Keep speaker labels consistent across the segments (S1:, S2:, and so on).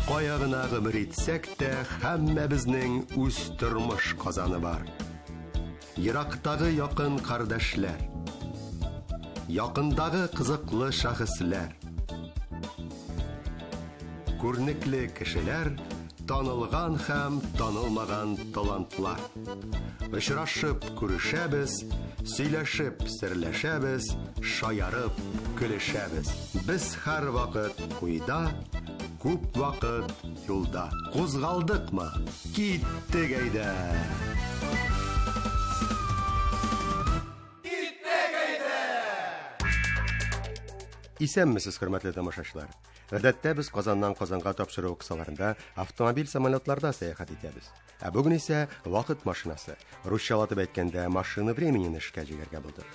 S1: Кая гына гомер итсәк тә, һәммәбезнең үз тормыш казаны бар. Ерактагы якын кардәшләр, якындагы кызыклы шәхесләр, күрнекле кешеләр, танылган һәм танылмаган талантлар. Очрашып күрешәбез, сөйләшеп серләшәбез, шаярып көлешәбез. Без һәр вакыт куйда, күп вакыт юлда. Кузгалдыкмы? Киттек әйдә! Исәнмесез, хөрмәтле тамашачылар. Гадәттә без Казаннан Казанга тапшыру кысаларында автомобиль самолетларда сәяхәт итәбез. Ә бүген исә вакыт машинасы, русчалатып әйткәндә машина временен эшкә җигәргә булды.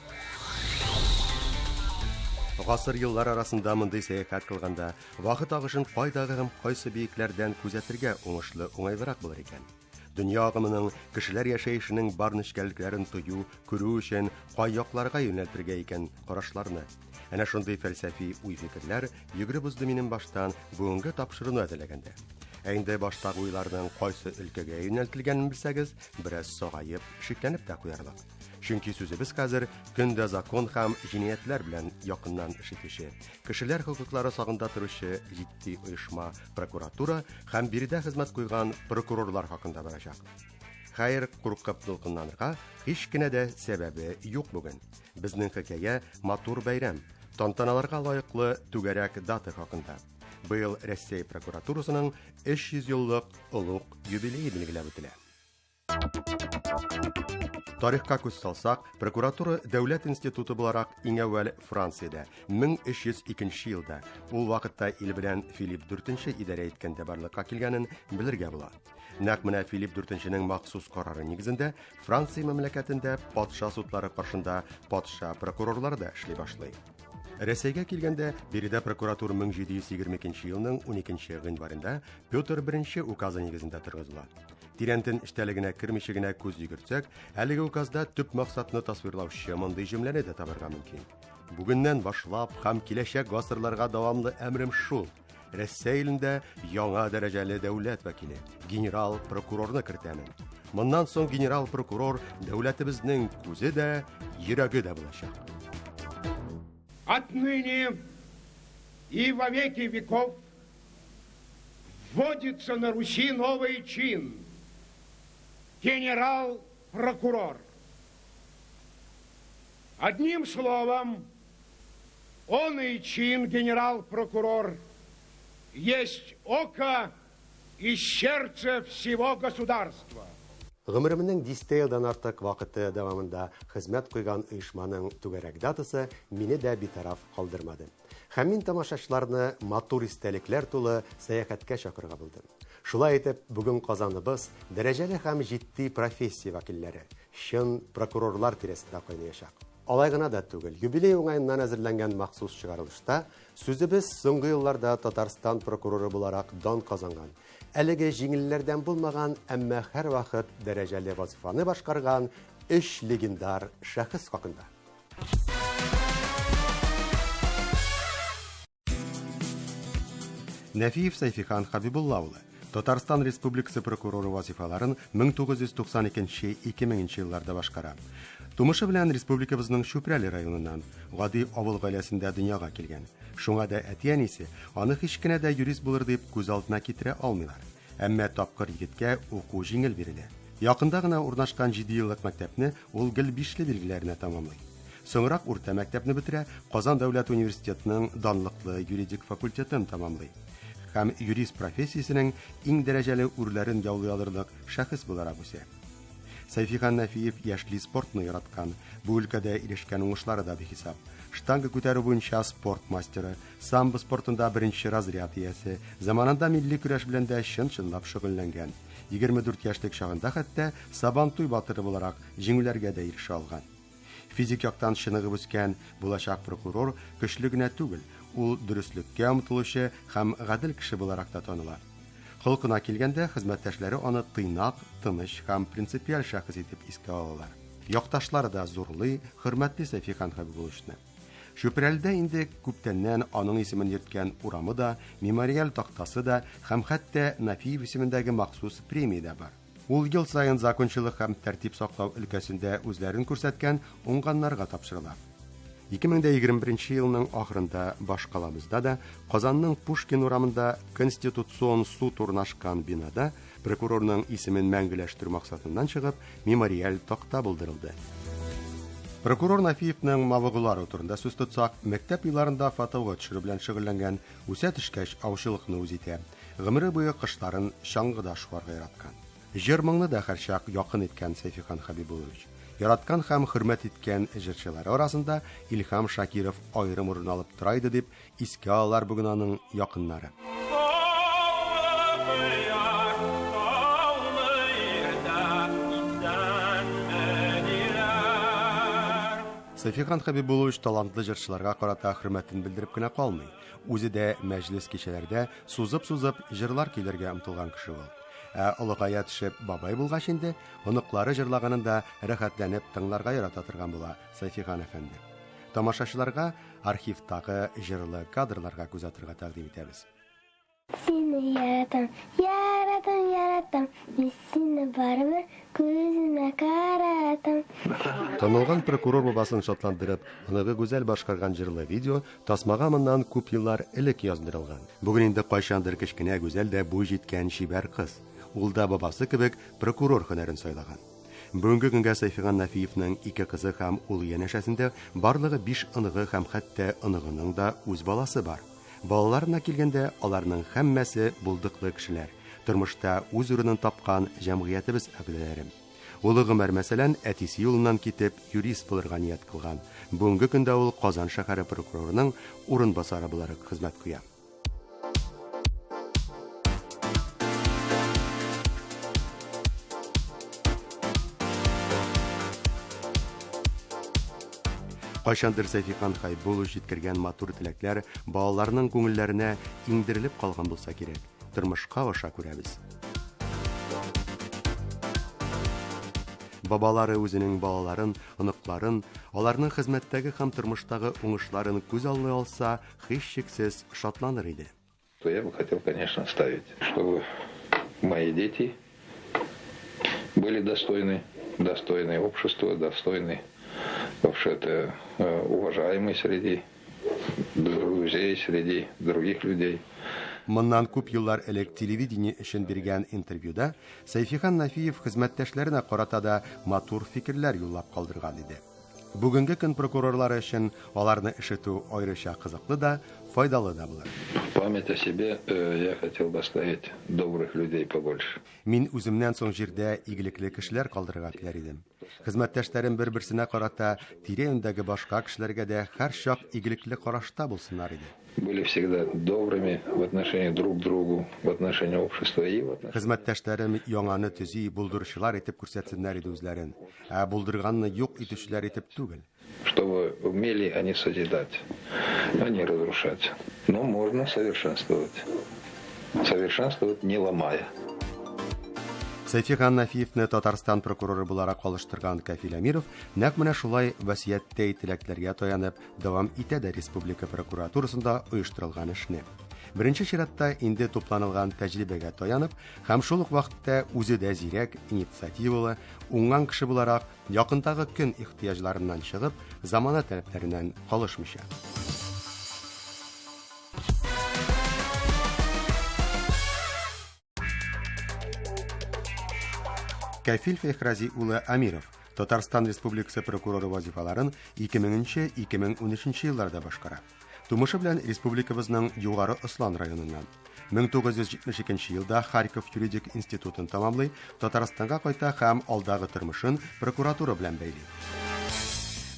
S1: Гасыр еллар арасында мондый сәяхәт кылганда вакыт агышын кайдагы һәм кайсы биекләрдән күзәтергә уңайлырак булыр икән. Дөнья агымының кешеләр яшәешенең бар нечкәлекләрен тою, күрү өчен кай якларга юнәлтергә икән карашларны. Әнә шундый фәлсәфи уй-фикерләр йөгереп узды минем баштан бүгенге тапшыруны әзерләгәндә. Ә инде баштагы уйларның кайсы өлкәгә юнәлтелгәнен белсәгез, бераз сагаеп, шикләнеп тә куярлык. Чөнки сүзебез хәзер көндә закон һәм җинаятләр белән якыннан эш итүче, кешеләр хокуклары сагында торучы җитди оешма прокуратура һәм биредә хезмәт куйган прокурорлар хакында барачак. Хәер, куркып дулкынланырга һич кенә дә сәбәбе юк бүген. Безнең хикәя матур бәйрәм, тантаналарга лаеклы түгәрәк дата хакында. Быел Россия прокуратурасының 300 еллык олуг юбилее билгеләп үтелә. Тарихка күз салсак, прокуратура дәүләт институты буларак иң әүвәл Франциядә 1302 елда, ул вакытта ил белән Филипп IV идарә иткәндә барлыкка килгәнен белергә була. Нәкъ менә Филипп IV-ның махсус карары нигезендә Франция мәмләкәтендә патша судлары каршында патша прокурорлары да эшли башлый. Рәсәйгә килгәндә биредә прокуратура 1722 елның 12 гыйнварында Петр I указы нигезендә торгызыла. Тирәнтен эштәлегенә кермичә генә күз йөгертсәк, әлеге указда төп максатны тасвирлаучы мондый җөмләне дә табарга мөмкин. Бүгеннән башлап һәм киләчәк гасырларга дәвамлы әмрем шул: Россия илендә яңа дәрәҗәле дәүләт вәкиле, генерал прокурорны кертәмен. Моннан соң генерал прокурор дәүләтебезнең күзе дә, йөрәге дә булачак.
S2: Отныне и во веки веков вводится на Руси новый чин — генерал-прокурор. Одним словом, он и чин генерал-прокурор есть око и сердце всего государства.
S1: Гомеремнең 10 елдан артык вакыты дәвамында хезмәт куйган оешманың түгәрәк датасы мине дә битараф калдырмады. Һәм мин тамашачыларны матур истәлекләр тулы сәяхәткә чакырга булдым. Шулай итеп, бүген Казаныбыз дәрәҗәле һәм җитди профессия вәкилләре, чын прокурорлар тирәсендә кайнаячак. Алай гына да түгел, юбилей уңаеннан әзерләнгән махсус чыгарылышта сүзебез соңгы елларда Татарстан прокуроры буларак дан казанган, әлеге җиңелләрдән булмаган, әмма һәр вакыт дәрәҗәле вазифаны башкарган 3 легендар шәхес хакында. Нәфиев Сайфихан Хабибулла улы Татарстан Республикасы прокуроры вазифаларын 1992-2000 елларда башкара. Тумышы белән республикабызның Шүпрәле районыннан, Гади авыл гаиләсендә дөньяга килгән. Шуңа да әти-әнисе аны һич кенә дә юрист булыр дип күз алдына китерә алмыйлар. Әмма тапкыр егеткә уку җиңел бирелә. Якында гына урнашкан 7 еллык мәктәпне ул гел 5ле билгеләренә тәмамлый. Соңрак урта мәктәпне бетерә, Казан дәүләт университетының данлыклы юридик факультетын тәмамлый. Һәм юрист профессиясенең иң дәрәҗәле үрләрен яулый алырлык шәхес буларак үсә. Сайфихан Нәфиев яшьли спортны яраткан, бу өлкәдә ирешкән уңышлары да бихисап. Штанга күтәрү буенча спорт мастеры, самбо спортында 1нче разряд иясе, заманында милли көрәш белән дә чын-чынлап шөгыльләнгән. 24 яшьлек чагында хәтта Сабантуй батыры буларак җиңүләргә дә ирешә алган. Физик яктан чыныгып үскән булачак прокурор көчле генә түгел, ул дөреслеккә омтылучы һәм гадел кеше буларак та таныла. Холкына килгәндә хезмәттәшләре аны тыйнак, тыныч һәм принципиаль шәхес итеп искә алалар. Якташлары да зурлый, хөрмәтле Сайфихан Хабибулловичны. Чүпрәлдә инде күптәннән аның исемен йөрткән урамы да, мемориаль тактасы да һәм хәтта Нафиев исемендәге махсус премия да бар. Ул ел саен закончылык һәм тәртип саклау өлкәсендә үзләрен күрсәткән уңганнарга тапшырыла. 2021 елның ахырында башкалабызда да Казанның Пушкин урамында Конституцион суд урнашкан бинада прокурорның исемен мәңгеләштерү максатыннан чыгып, мемориаль такта булдырылды. Прокурор Нафиевның мавыгылары турында сүз тотсак, мәктәп елларында фотога төшерү белән шөгыльләнгән, үсә төшкәч аучылыкны үз итә. Гомере буе кышларын чаңгыда шуарга яраткан. Җыр-моңны да һәрчак якын иткән Сәйфихан Хәбибуллович. Яраткан һәм хөрмәт иткән җырчылар арасында Илһам Шакиров аерым урын алып тора иде дип искә алар бүген аның якыннары. Сәйфихан Хәбибуллович талантлы җырчыларга карата хөрмәтен белдереп кенә калмый. Үзе дә мәҗлес кичәләрдә сузып-сузып җырлар килергә омтылган кеше ул. Олыгая төшеп бабай булгач инде, оныклары җырлаганында рәхәтләнеп тыңларга ярата торган була Сәйфихан әфәнде. Тамашачыларга архивтагы җырлы кадрларга күз атырга тәкъдим итәбез.
S3: Сине яратам, яратам, яратам, сине барыбер күземә каратам.
S1: Танылган прокурор бабасын шатландырып, аныгы гүзәл башкарган җырлы видео тасмага моннан күп еллар элек яздырылган. Бүген инде кайчандыр кечкенә гүзәл дә буй җиткән шибәр кыз. Ул да бабасы кебек прокурор һөнәрен сайлаган. Бүгенге көнгә Сәйфихан Нафиевның 2 кызы һәм ул янәшәсендә барлыгы 5 оныгы һәм хәтта оныгының да үз баласы бар. Балаларына килгәндә, аларның һәммәсе булдыклы кешеләр, тормышта үз урынын тапкан җәмгыятебез әгъзалары. Ул Гомәр мәсәлән, әтисе юлыннан китеп, юрист булырга ният кылган. Бүгенге көндә ул Казан шәһәре прокурорының урынбасары буларак хезмәт куя. Кайчандыр Сәйфихан Хәбибуллович җиткергән матур теләкләр балаларның күңелләренә иңдерелеп калган булса кирәк. Тормышка аша күрәбез. Бабалары үзенең балаларын, оныкларын, аларның хезмәттәге һәм тормыштагы уңышларын күз алдына алса, һичшиксез шатланыр иде.
S4: Я бы хотел, конечно, оставить, чтобы мои дети были достойны общества, достойны вообще-то уважаемый среди друзей, среди других людей.
S1: Моннан күп еллар элек телевидение өчен биргән интервьюда Сәйфихан Нафиев хезмәттәшләренә карата да матур фикерләр юллап калдырган иде. Бүгенге көн прокурорлары өчен аларны ишетү аеруча кызыклы да, файдалы да булыр.
S4: Память о себе я хотел бы оставить добрых людей побольше.
S1: Мин үземнән соң җирдә игелекле кешеләр калдырырга теләр идем. Хезмәттәшләрем бер-берсенә карата тирә-юньдәге башка кешеләргә дә һәрчак игелекле карашта булсыннар иде.
S4: Были всегда добрыми в отношении друг к другу, в отношении общества и в отношении...
S1: Хезмәттәшләрем яңаны төзи, булдыручылар итеп күрсәтсеннәр иде үзләрен, ә булдырганны юк итүчеләр итеп түгел.
S4: Чтобы умели они созидать, а не разрушать. Но можно совершенствовать. Совершенствовать не ломая.
S1: Сәйфихан Нафиевны Татарстан прокуроры буларак алыштырган Кафил Әмиров нәкъ менә шулай васыятьтә теләкләргә таянып дәвам итә дә республика прокуратурасында оештырылган эшне. Беренче чиратта инде тупланылган тәҗрибәгә таянып һәм шул ук вакытта үзе дә зирәк, инициативалы, уңган кеше буларак якындагы көн ихтыяҗларыннан чыгып, замана таләпләреннән калышмыйча. Кафил Фәхрази улы Әмиров Татарстан Республикасы прокуроры вазифаларын 2000-2013 елларда башкара. Тумышы белән республикабызның Югары Ослан районыннан. 1972 елда Харьков юридик институтын тамамлый, Татарстанга кайта һәм алдагы тормышын прокуратура белән бәйли.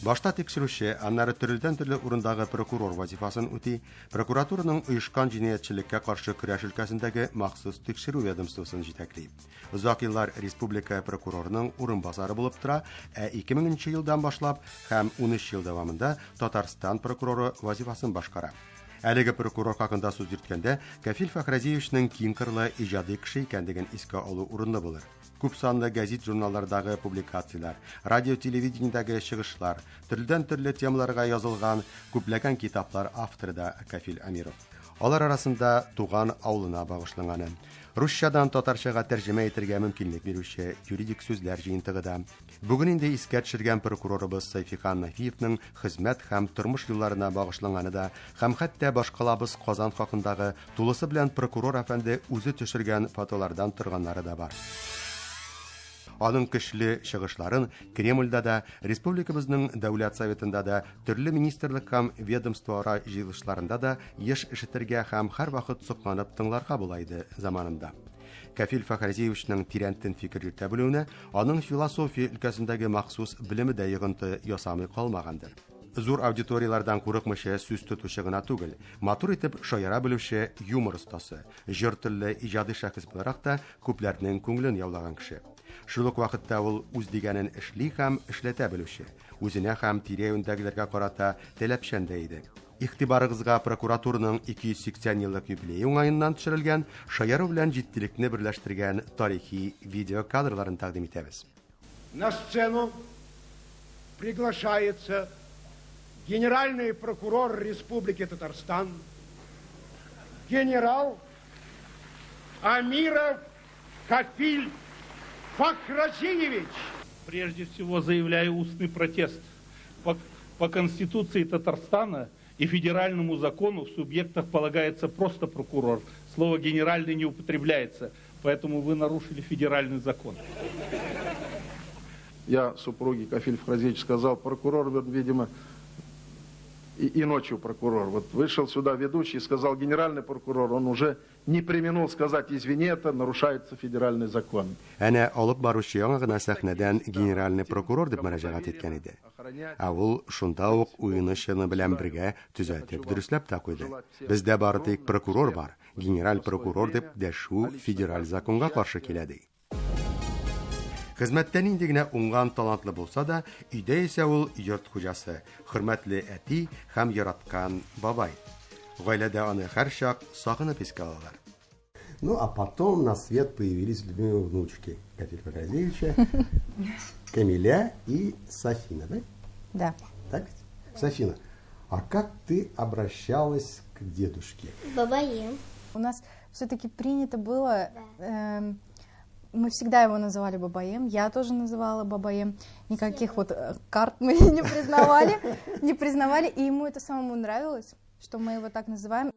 S1: Башта тикшерүче, аннары төрле урындагы прокурор вазифасын үти, прокуратураның оешкан җинаятьчелеккә каршы көрәш өлкәсендәге махсус тикшерү ведомствосын җитәкли. Узак еллар республика прокурорының урынбасары булып тора, 2000 елдан башлап һәм 13 ел дәвамында Татарстан прокуроры вазифасын башкара. Әлеге прокурор хакында сүз йөрткәндә, Кафил Фахразиевичнең киң кырлы иҗади кеше икәнлеген искә алу урынлы булыр. Күп санлы гәзит-журналлардагы публикациялар, радио-телевидениедәге чыгышлар, төрледән төрле темаларга язылган күпләгән китаплар авторы да Кафил Амиров. Алар арасында туган авылына багышланган, русчадан татарчага тәрҗемә итәргә мөмкинлек бирүче юридик сүзләр җыентыгы да. Бүген инде искә төшергән прокурорыбыз Сайфихан Нафиевның хезмәт һәм тормыш юлларына багышланганы да, һәм хәтта башкалабыз Казан хакындагы тулысы белән прокурор әфәнде үзе төшергән фотолардан торганнары да бар. Аның көчле чыгышларын Кремльдә дә, республикабызның Дәүләт Советында да, төрле министрлык һәм ведомстволар җыелышларында да еш ишетергә һәм һәр вакыт сокланып тыңларга була иде заманында. Кафил Фахразиевичнең тирәнтен фикер йөртә белүенә, аның философия өлкәсендәге махсус белеме дә йогынты ясамый калмагандыр. Зур аудиториялардан курыкмыйча сүз тотучы гына түгел, матур итеп шаяра белүче юмор остасы, җыр телле иҗади шәхес буларак та күпләрнең күңелен яулаган кеше. Шул ук вакытта ул үз дигәнен эшли һәм эшләтә белүче, үзенә һәм тирә-юньдәгеләргә карата таләпчән дә иде. Игътибарыгызга прокуратураның 280 еллык юбилее уңаеннан төшерелгән, шаяру белән җиттилекне берләштергән тарихи видеокадрларын тәкъдим итәбез.
S2: На сцену приглашается генеральный прокурор Республики Татарстан, генерал Амиров Кафиль Фахразиевич.
S5: Прежде всего заявляю устный протест. По Конституции Татарстана и федеральному закону в субъектах полагается просто прокурор. Слово «генеральный» не употребляется, поэтому вы нарушили федеральный закон.
S6: Я супруге Кафиль Фахразиевич сказал, прокурор, видимо, и ночью прокурор. Вот вышел сюда ведущий и сказал генеральный прокурор, он уже не преминул сказать, извини, это нарушается федеральный закон.
S1: Әнә алып баручы яңа гына сәхнәдән генеральный прокурор дип мөрәҗәгать иткән иде. Ә ул шунда ук уены чыны белән бергә төзәтеп дөресләп тә куйды. Бездә бары тик прокурор бар, генераль прокурор дип дәшү федераль законга каршы килә ди. Хезмәттән инде генә уңган талантлы булса да, өйдә исә ул йорт хуҗасы, хөрмәтле әти һәм яраткан бабай. Гаиләдә аны һәр чак сагынып искә алалар. Ну, а потом на свет появились любимые внучки Кафиля Фахразиевича, Камиля и Софина, да?
S7: Да.
S1: Так? Софина, а как ты обращалась к дедушке?
S3: Бабаем.
S7: У нас все-таки принято было, мы всегда его называли Бабаем, я тоже называла Бабаем, никаких вот карт мы не признавали, и ему это самому нравилось, что мы его так называем.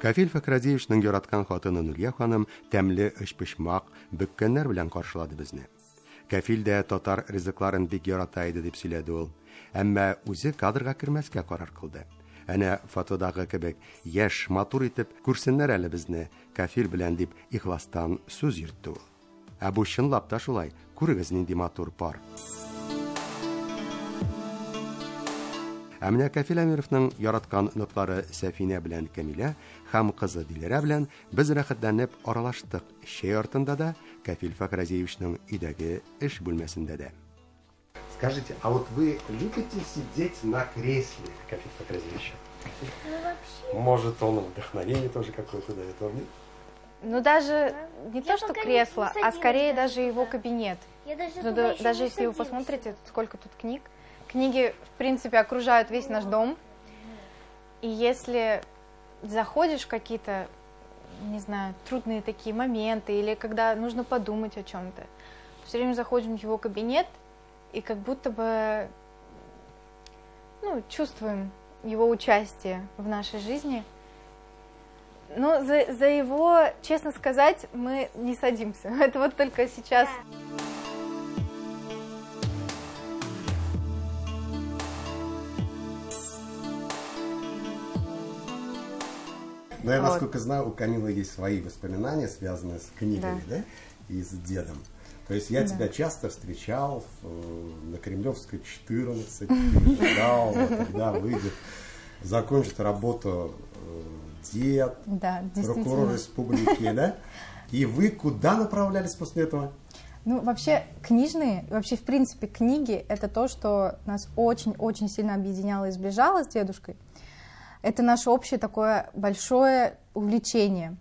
S1: Кафил Фахразиевичнең яраткан хатыны Нурия ханым тәмле эшпешмак, бөккәннәр белән каршылады безне. Кафил дә татар ризыкларын бик ярата иде дип сөйләде ул, әмма үзе кадрга кермәскә карар кылды. Әнә фотодагы кебек яшь, матур итеп күрсеннәр әле безне, Кафил белән дип ихластан сүз йөртте ул. Ә бу чынлап та шулай, күрегез нинди матур пар. Ә менә Кафил Амировның яраткан ныклары Сәфинә белән Камилә һәм кызы Диләрә белән без рәхәтләнеп аралаштык. Шәй артында да Кафил Фахразиевичның өйдәге эш бүлмәсендә дә. Скажите, а вот вы любите сидеть на кресле, Кафил Фахразиевич?
S3: Ну, вообще.
S1: Может, он вдохновение тоже какое-то дает вам?
S7: Ну, даже не то, что
S3: пока
S7: кресло,
S3: не
S7: а скорее
S3: садилась
S7: даже его кабинет.
S3: Я даже,
S7: Ну,
S3: туда еще
S7: даже
S3: не
S7: если вы
S3: садилась.
S7: посмотрите, сколько тут книг. Книги, в принципе, окружают весь наш дом. И если заходишь в какие-то, не знаю, трудные такие моменты, или когда нужно подумать о чем-то, все время заходим в его кабинет и как будто бы чувствуем его участие в нашей жизни. Но за его, честно сказать, мы не садимся. Это вот только сейчас.
S1: Но я, насколько знаю, у Камилы есть свои воспоминания, связанные с книгами, да? И с дедом. То есть я тебя часто встречал на Кремлевской 14, ждал, когда выйдет, закончит работу дед,
S7: Да,
S1: прокурор республики, да? И вы куда направлялись после этого?
S7: Ну, вообще, книжные, вообще, в принципе, книги — это то, что нас очень-очень сильно объединяло и сближало с дедушкой. Это наше общее такое большое увлечение.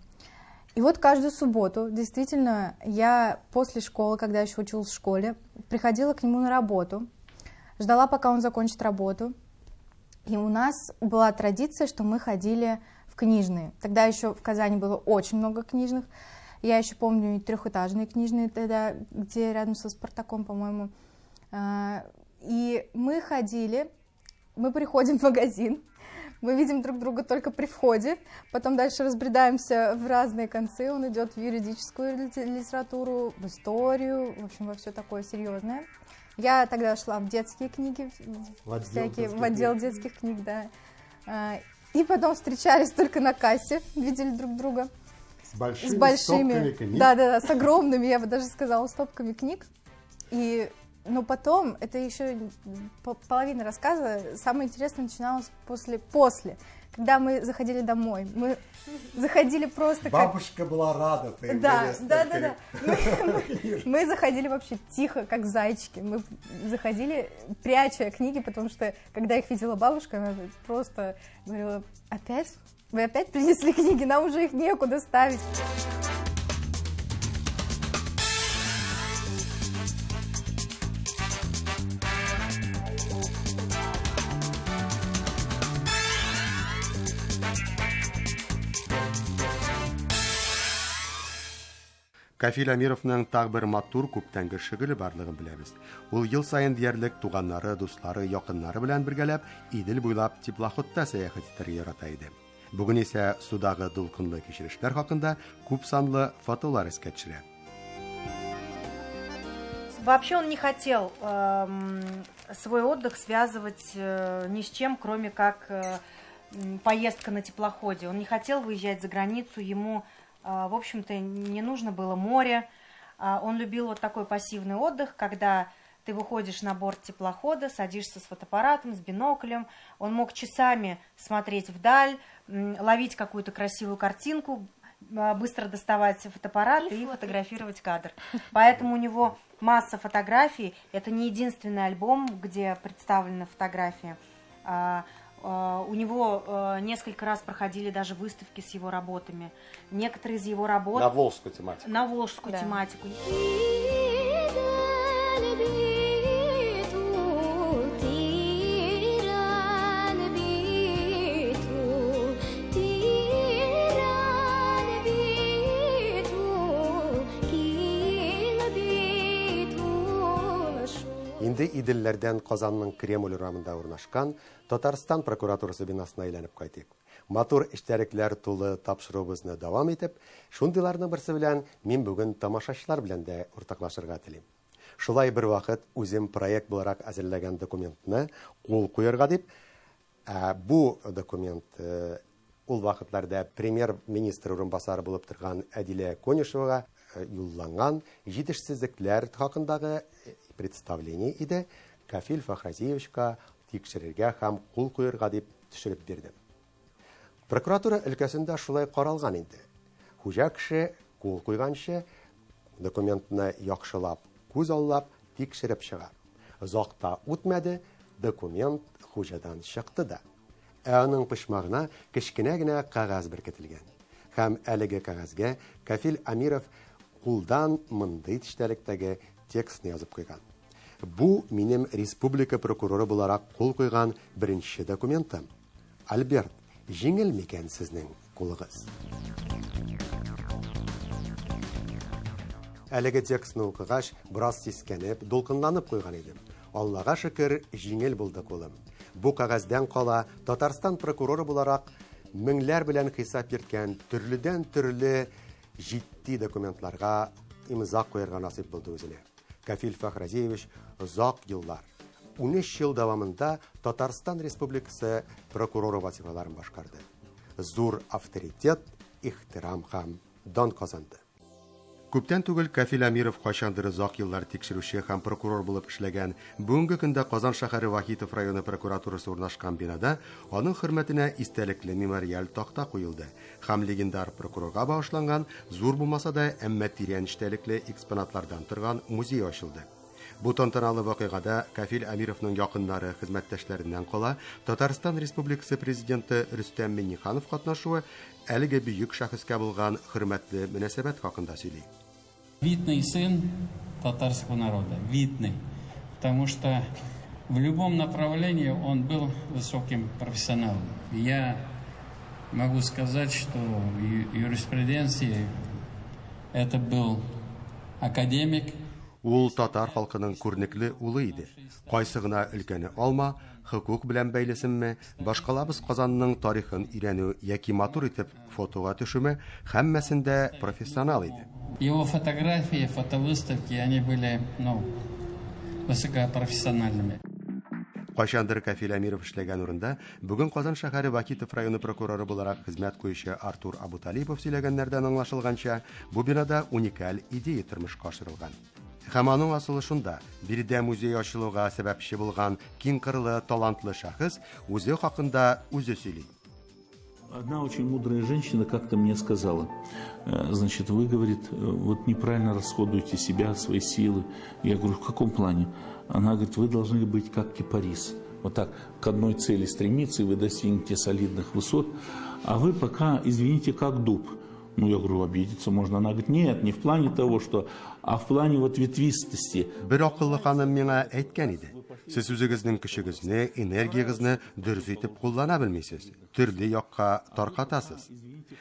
S7: И вот каждую субботу, действительно, я после школы, когда еще училась в школе, приходила к нему на работу, ждала, пока он закончит работу. И у нас была традиция, что мы ходили в книжные. Тогда еще в Казани было очень много книжных. Я еще помню и трехэтажные книжные тогда, где рядом со Спартаком, по-моему. И мы ходили, мы приходим в магазин, мы видим друг друга только при входе, потом дальше разбредаемся в разные концы, он идет в юридическую литературу, в историю, в общем, во все такое серьезное. Я тогда шла в детские книги, в отдел детских книг, да. И потом встречались только на кассе, видели друг друга.
S1: С большими стопками книг?
S7: Да, с огромными, я бы даже сказала, стопками книг. Но потом, это еще половина рассказа, самое интересное начиналось после, когда мы заходили домой. Мы заходили просто
S1: Бабушка была рада.
S7: Да. Мы заходили вообще тихо, как зайчики. Мы заходили, пряча книги, потому что, когда их видела бабушка, она просто говорила: опять? Вы опять принесли книги? Нам уже их некуда ставить.
S1: Кафил Амировның тағы бір матур күптәнге шөгыле барлыгын беләбез. Ул ел сайын диярлек туганнары, дуслары, якыннары белән бергәләп Идел буйлап теплоходта сәяхәт итәргә ярата иде. Бүген исә судагы дулкынлы кичерешләр хакында күп санлы фотолар искә төшерә.
S8: Вообще он не хотел свой отдых связывать ни с чем, кроме как поездка на теплоходе. Он не хотел выезжать за границу, ему, в общем-то, не нужно было море. Он любил вот такой пассивный отдых, когда ты выходишь на борт теплохода, садишься с фотоаппаратом, с биноклем. Он мог часами смотреть вдаль, ловить какую-то красивую картинку, быстро доставать фотоаппарат и фотографировать кадр. Поэтому у него масса фотографий. Это не единственный альбом, где представлены фотографии. У него несколько раз проходили даже выставки с его работами. Некоторые из его работ...
S1: На волжскую тематику.
S8: На волжскую тематику.
S1: Инде Иделләрдән Казанның Кремль урамында урнашкан Татарстан прокуратурасы бинасына әйләнеп кайтыйк. Матур эштәлекләр тулы тапшыруыбызны дәвам итеп, шундыйларның берсе белән мин бүген тамашачылар белән дә уртаклашырга телим. Шулай бер вакыт үзем проект буларак әзерләгән документны кул куярга дип, бу документ ул вакытларда премьер-министр урынбасары булып торган Әдилә Конишевага юлланган җитешсезлекләр хакындагы представление иде. Кафил Фахразиевичка тикшерергә һәм кул куярга дип төшереп бирде. Прокуратура өлкәсендә шулай каралган инде. Хуҗа кеше кул куйганчы документны яхшылап, күз аллап тикшереп чыга. Озакта үтмәде, документ хуҗадан чыкты да. Аның пышмагына кечкенә генә кагаз беркетелгән. Һәм әлеге кагазга Кафил Амиров кулдан мондый эштәлектәге текстны язып куйган. Бу минем республика прокуроры буларак кул куйган беренче документым. Альберт, җиңел микән сезнең кулыгыз? Әлеге текстны укыгач, бераз сискәнеп, дулкынланып куйган идем. Аллага шөкер, җиңел булды кулым. Бу кагаздан кала Татарстан прокуроры буларак меңләр белән хисап йөрткән төрледән-төрле җитди документларга имза куярга насыйп булды үзенә. Кафил Фахразиевич озак еллар, 13 ел дәвамында Татарстан Республикасы прокуроры вазифаларын башкарды. Зур авторитет, ихтирам һәм дан казанды. Күптән түгел Кафил Амиров кайчандыр озак еллар тикшерүче һәм прокурор булып эшләгән. Бүгенге көндә Казан шәһәре Вахитов районы прокуратурасы урнашкан бинада аның хөрмәтенә истәлекле мемориаль такта куелды. Һәм легендар прокурорга багышланган зур булмаса да, әмма тирән истәлекле экспонатлардан торган музей ачылды. Бу тантаналы вакыйгада Кафил Амировның якыннары хезмәттәшләреннән кала Татарстан Республикасы президенты Рөстәм Миңнеханов катнашуы әлеге бөек шәхескә булган хөрмәтле мөнәсәбәт хакында сөйли.
S9: Видный сын татарского народа, видный, потому что в любом направлении он был высоким профессионалом. Я могу сказать, что в юриспруденции это был академик.
S1: Ул татар халкының күрнекле улы иде. Кайсы гына өлкәне алма, хукук белән бәйлесенме, башкалабыз Казанның тарихын өйрәнү яки матур итеп фотога төшүме, һәммәсендә профессионал иде.
S9: Его фотографии, фотовыставки, они были, высокопрофессиональными.
S1: Кайчандыр Кафил Амиров эшләгән урында бүген Казан шәһәре Вакитов районы прокуроры буларак хезмәт куючы Артур Абуталипов сөйләгәннәрдән аңлашылганча, бу бинада уникаль идея тормышка ашырылган. Һәм аның асылы шунда: биредә музей ачылуга сәбәпче булган киң кырлы, талантлы шәхес үзе хакында үзе сөйли.
S10: Одна очень мудрая женщина как-то мне сказала, значит, вы, говорит, вот неправильно расходуете себя, свои силы. Я говорю, в каком плане? Она говорит, вы должны быть как кипарис. Вот так к одной цели стремиться, и вы достигнете солидных высот. А вы пока, извините, как дуб. Я говорю, обидеться можно. Она говорит, нет, не в плане того, что, а в плане вот ветвистости.
S1: Бер акыллы ханым миңа әйткән иде. Сез үзегезнең көчегезне, энергиягезне дөрес итеп куллана белмисез. Төрле якка таркатасыз.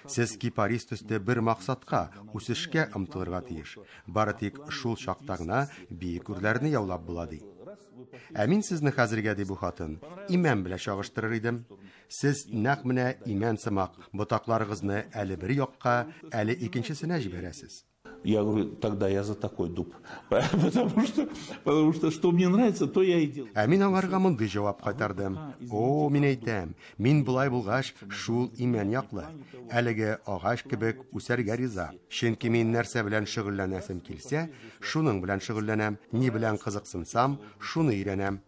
S1: Сез кипарис төсле бер максатка, үсешкә омтылырга тиеш. Бары тик шул чакта гына биек үрләрне яулап була ди. Ә мин сезне хәзергә ди бу хатын имән белән чагыштырыр идем. Сез нәкъ менә имән сымак ботакларыгызны әле бер якка, әле икенчесенә җибәрәсез.
S10: Я говорю, тогда я за такой дуб. Потому что что мне нравится, то я и делаю.
S1: Ә мин аңарга мондый җавап кайтардым. О, мин әйтәм, мин булай булгач, шул имән яклы. Әлеге агач кебек үсәргә риза. Чөнки мин нәрсә белән шөгыльләнәсем килсә, шуның белән шөгыльләнәм. Ни белән кызыксынсам, шуны өйрәнәм.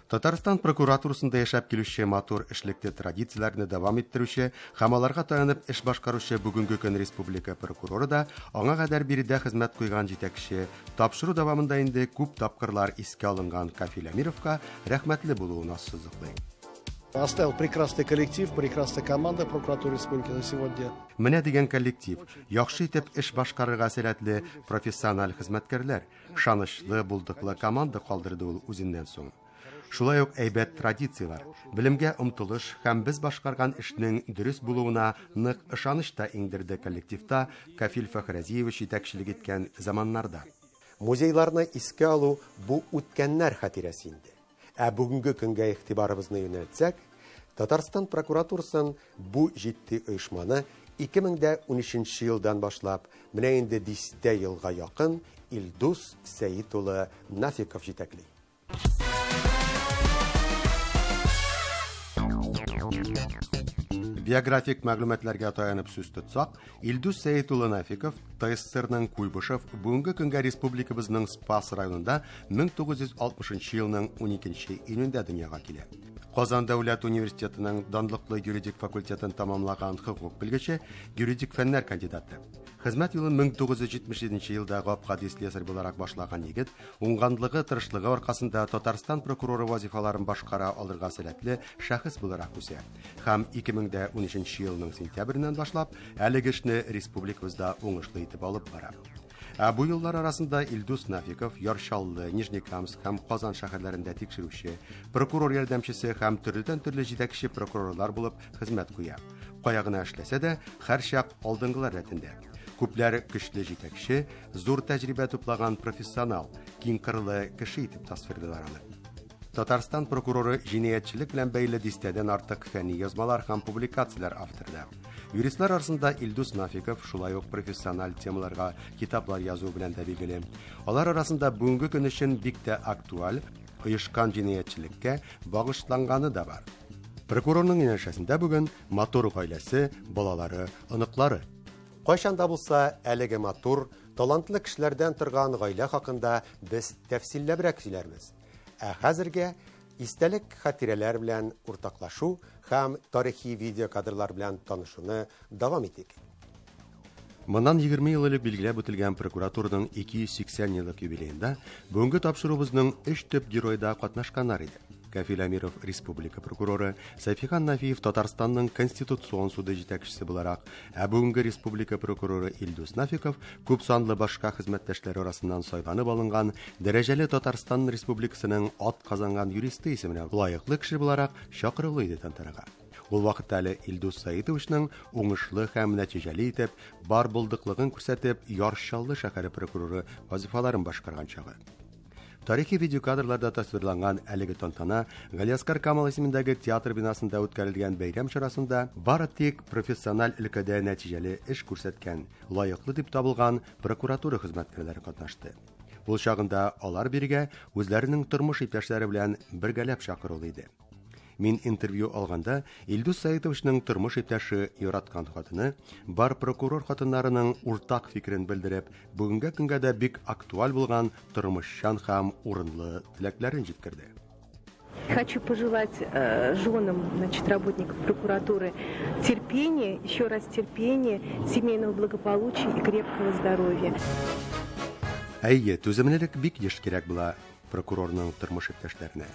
S1: Татарстан прокуратурасында яшәп килүче матур эшлекле традицияләрне дәвам иттерүче һәм аларга таянып эш башкаручы бүгенге көн республика прокуроры да аңа кадәр биредә хезмәт куйган җитәкче, тапшыру дәвамында инде күп тапкырлар искә алынган Кафил Амировка рәхмәтле булуын ассызыклый.
S11: Оставил прекрасный коллектив, прекрасная команда прокуратуры республики на сегодня.
S1: Менә дигән коллектив, яхшы итеп эш башкарырга сәләтле профессиональ хезмәткәрләр, шанычлы, булдыклы команда калдырды ул үзеннән соң. Шулай ук әйбәт традициялар, белемгә омтылыш һәм без башкарган эшнең дөрес булуына нык ышаныч та иңдерде коллективта Кафил Фахразиевич җитәкчелек иткән заманнарда. Музейларны искә алу бу үткәннәр хатирәсе инде. Ә бүгенге көнгә игътибарыбызны юнәлтсәк, Татарстан прокуратурасын бу җитди оешманы 2013 елдан башлап, менә инде 10 елга якын Илдус Сәйит улы Нафиков җитәкли. Биографик мәгълүматларга таянып сүз тотсак, Илдус Сәйит улы Нафиков ТССРның Куйбышев бүгенге көнгә республикабызның Спас районында 1960 елның 12 июнендә дөньяга килә. Казан дәүләт университетының данлыклы юридик факультетын тамамлаган хукук белгече, юридик фәннәр кандидаты. Хезмәт юлын 1977 елда гапкади слесарь буларак башлаган егет, уңганлыгы, тырышлыгы аркасында Татарстан прокуроры вазифаларын башкара алырга сәләтле шәхес буларак үсә. Һәм 2013 елның сентябреннән башлап, әлеге эшне республикабызда уңышлы итеп алып бара. Ә бу еллар арасында Илдус Нафиков Яршаллы, Нижнекамск һәм Казан шәһәрләрендә тикшерүче, прокурор ярдәмчесе һәм төрледән-төрле җитәкче прокурорлар булып хезмәт куя. Кая гына эшләсә дә, һәрчак алдынгылар рәтендә. Күпләр көчле җитәкче, зур тәҗрибә туплаган профессионал, киң кырлы кеше итеп тасвирлыйлар аны. Татарстан прокуроры җинаятьчелек белән бәйле 10дән артык фәнни язмалар һәм публикацияләр авторы. Юристлар арасында Илдус Нафиков шулай ук профессиональ темаларга китаплар язу белән дә билгеле. Алар арасында бүгенге көн өчен бик тә актуаль, оешкан җинаятьчелеккә багышланганы да бар. Прокурорның янәшәсендә бүген матур гаиләсе, балалары, оныклары. Кайчанда булса, әлеге матур, талантлы кешеләрдән торган гаилә хакында без тәфсилләбрәк сөйләрбез. Ә хәзергә истәлек хатирәләр белән уртаклашу һәм тарихи видео кадрлар белән танышуны дәвам итик. Моннан 20 ел элек билгеләп үтелгән прокуратураның 280 еллык юбилеенда бүгенге тапшырубызның 3 төп геройда катнашканнар иде. Кафил Амиров республика прокуроры, Сайфихан Нафиев Татарстанның Конституцион суды җитәкчесе буларак, ә бүгенге республика прокуроры Илдус Нафиков күп санлы башка хезмәттәшләре арасыннан сайланып алынган дәрәҗәле Татарстан Республикасының ат казанган юристы исеменә лаеклы кеше буларак чакырылу иде тантанага. Ул вакытта әле Илдус Саитовичның уңышлы һәм нәтиҗәле итеп, бар булдыклыгын күрсәтеп, Яршаллы шәһәре прокуроры вазифаларын башкарган чагы. Тарихи видеокадрларда тасвирланган әлеге тантана Галиаскар Камал исемендәге театр бинасында үткәрелгән бәйрәм чарасында бары тик профессиональ өлкәдә нәтиҗәле эш күрсәткән, лаеклы дип табылган прокуратура хезмәткәрләре катнашты. Ул чагында алар биргә үзләренең тормыш иптәшләре белән бергәләп чакырылды иде. Мин интервью алганда Илдус Саитовичның тормыш иптәше яраткан хатыны бар прокурор хатыннарының уртак фикерен белдереп, бүгенге көнгә дә бик актуаль булган тормышчан һәм урынлы теләкләрен җиткерде.
S12: Хочу пожелать женам, работников прокуратуры терпения, еще раз терпения, семейного благополучия и крепкого здоровья.
S1: Әйе, түземлелек бик еш кирәк була прокурорның тормыш иптәшләренә.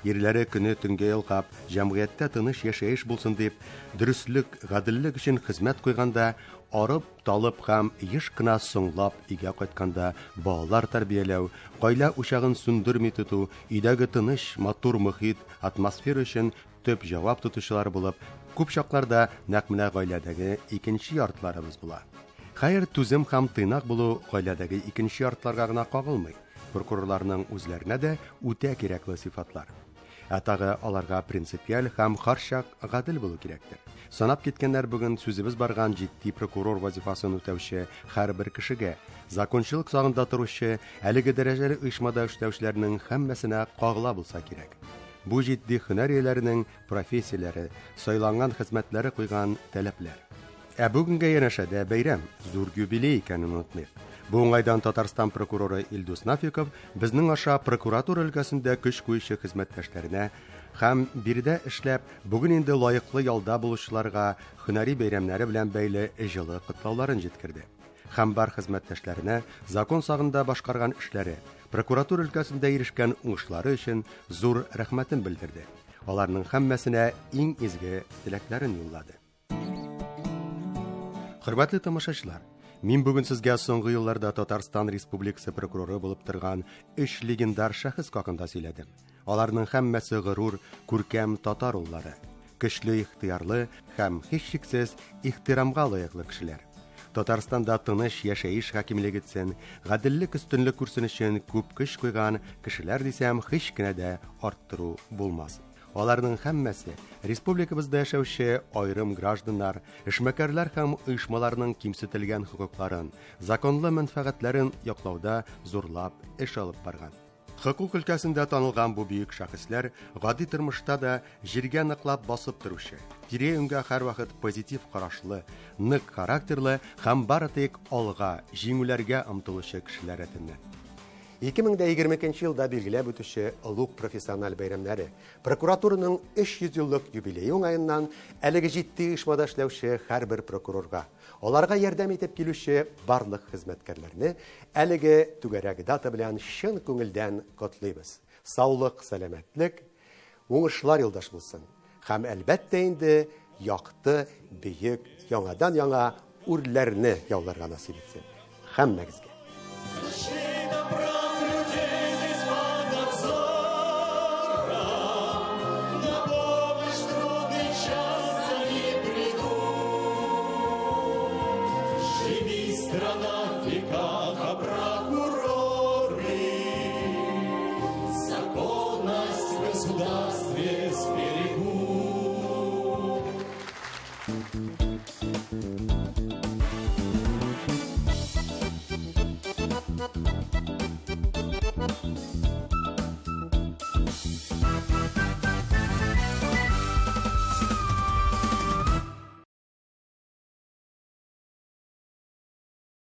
S1: Ерләре көне төнгә ялгап, җәмгыятьтә тыныч яшәеш булсын дип, дөрестлек, гаделлек өчен хезмәт куйганда, арып, талып һәм еш кына соңлап өйгә кайтканда балалар тәрбияләү, гаилә учагын сүндерми тоту, өйдәге тыныч, матур мөхит, атмосфера өчен төп җавап тотучылар булып, күп чакларда нәкъ менә гаиләдәге икенче яртларыбыз була. Хәер, түзем һәм тыйнак булу гаиләдәге икенче яртларга гына кагылмый. Прокурорларның үзләренә дә үтә кирәкле сыйфатлар. Тагы аларга принципиаль һәм һәрчак гадел булу кирәктер. Санап киткәннәр бүген сүзебез барган җитди прокурор вазифасын үтәүче һәрбер кешегә, закончылык сагында торучы, әлеге дәрәҗәле оешмада эшләүчеләрнең һәммәсенә кагыла булса кирәк. Бу җитди һөнәр ияләренең профессияләре, сайланган хезмәтләре куйган таләпләр. Бүгенгә янәшәдә бәйрәм, зур юбилей икәнен онытмыйк. Бу уңайдан Татарстан прокуроры Илдус Нафиков безнең аша прокуратура өлкәсендә көч куючы хезмәттәшләренә һәм биредә эшләп, бүген инде лаеклы ялда булучыларга һөнәри бәйрәмнәре белән бәйле җылы котлауларын җиткерде. Һәм бар хезмәттәшләренә закон сагында башкарган эшләре, прокуратура өлкәсендә ирешкән уңышлары өчен зур рәхмәтен белдерде. Аларның һәммәсенә иң изге теләкләрен юллады. Хөрмәтле тамашачылар, мин бүген сезгә соңгы елларда Татарстан Республикасы прокуроры булып торган 3 легендар шәхес хакында сөйләдем. Аларның һәммәсе горур, күркәм татар уллары, көчле, ихтыярлы һәм һичшиксез ихтирамга лаеклы кешеләр. Татарстанда тыныч яшәеш хакимлек итсен, гаделлек өстенлек күрсен өчен күп көч куйган кешеләр дисәм, һич кенә дә арттыру булмас. Аларның һәммәсе республикабызда яшәүче айрым гражданнар, эшмәкәрләр һәм оешмаларның кимсетелгән хокукларын, законлы мәнфәгатьләрен яклауда зурлап эш алып барган. Хокук өлкәсендә танылган бу бөек шәхесләр гади тормышта да җиргә ныклап басып торучы, тирә-юньгә һәрвакыт позитив карашлы, нык характерлы һәм бары тик алга, җиңүләргә омтылучы кешеләр рәтеннән. 2022 елда билгеләп үтүче олуг профессиональ бәйрәмнәре, прокуратураның 300 еллык юбилее уңаеннан әлеге җитди оешмада эшләүче һәрбер прокурорга, аларга ярдәм итеп килүче барлык хезмәткәрләрне әлеге түгәрәк дата белән чын күңелдән котлыйбыз. Саулык, сәламәтлек, уңышлар юлдаш булсын. Һәм әлбәттә инде якты, бөек, яңадан-яңа үрләрне яуларга насыйп итсен. Һәммәгезгә.
S13: Страна в веках, а прокуроры законность в государстве сберегут.